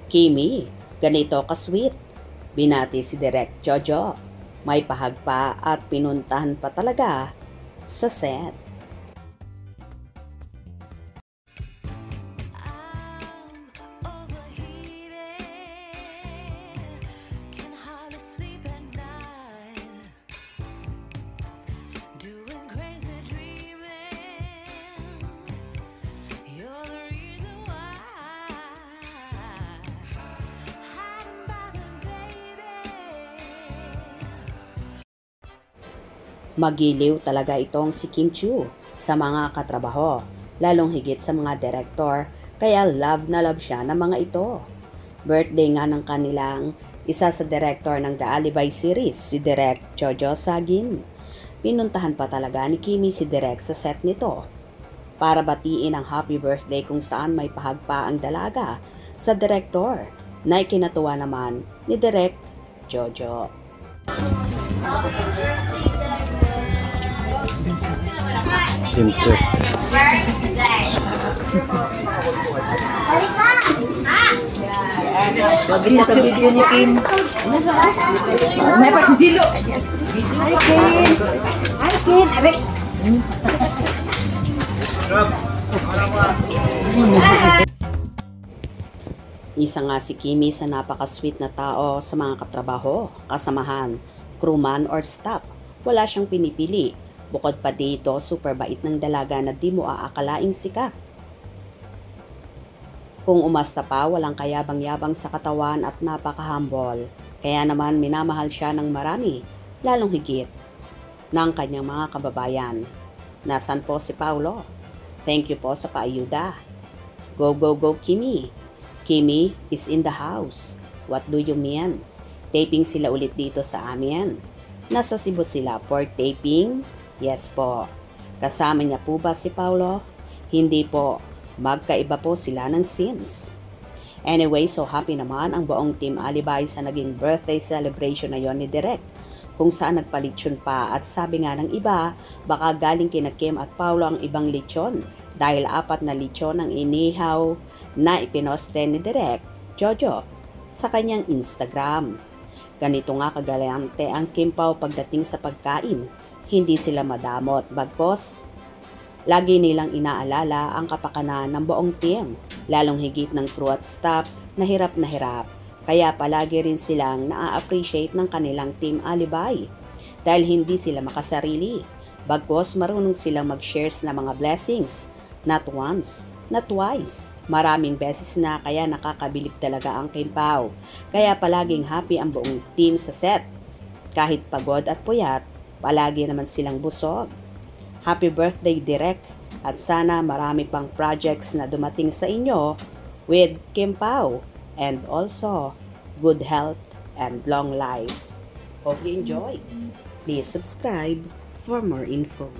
Kimi, ganito ka-sweet. Binati si Direk Jojo. May pahag pa at pinuntahan pa talaga sa set. Magiliw talaga itong si Kim Chiu sa mga katrabaho, lalong higit sa mga direktor, kaya love na love siya ng mga ito. Birthday nga ng kanilang isa sa direktor ng The Alibay series, si Direk Jojo Sagin. Pinuntahan pa talaga ni Kimi si Direk sa set nito para batiin ang happy birthday kung saan may pahag pa ang dalaga sa direktor na ikinatuwa naman ni Direk Jojo. Pinter. Mabilis sa video ni Kim. May pasidilo. Hi Kim. Hi Kim. Abek. Isa nga si Kimi sa napaka-sweet na tao sa mga katrabaho, kasamahan, crewman or staff. Wala siyang pinipili. Bukod pa dito, super bait ng dalaga na di mo aakalaing sikat. Kung umasta pa, walang kayabang-yabang sa katawan at napaka-humble. Kaya naman minamahal siya ng marami, lalong higit ng kanyang mga kababayan. Nasaan po si Paulo? Thank you po sa paayuda. Go, go, go, Kimi. Kimi is in the house. What do you mean? Taping sila ulit dito sa amin. Nasa Cebu sila for taping? Yes po. Kasama niya po ba si Paulo? Hindi po. Magkaiba po sila ng scenes. Anyway, so happy naman ang buong Team Alibay sa naging birthday celebration na yon ni Direk, kung saan nagpalitsyon pa at sabi nga ng iba, baka galing kina Kim at Paulo ang ibang lechon dahil 4 na lechon ang inihaw na ipinoste ni Direk Jojo sa kanyang Instagram. Ganito nga kagalante ang Kim Pao pagdating sa pagkain. Hindi sila madamot, bagkos lagi nilang inaalala ang kapakanan ng buong team, lalong higit ng crew at staff na hirap. Kaya palagi rin silang na-appreciate ng kanilang Team Alibay dahil hindi sila makasarili. Bagkos marunong silang mag-shares na mga blessings, not once, not twice, maraming beses na, kaya nakakabilib talaga ang Kim Pao. Kaya palaging happy ang buong team sa set. Kahit pagod at puyat, palagi naman silang busog. Happy birthday, Direk, at sana marami pang projects na dumating sa inyo with Kim Pao, and also good health and long life. Hope you enjoy. Please subscribe for more info.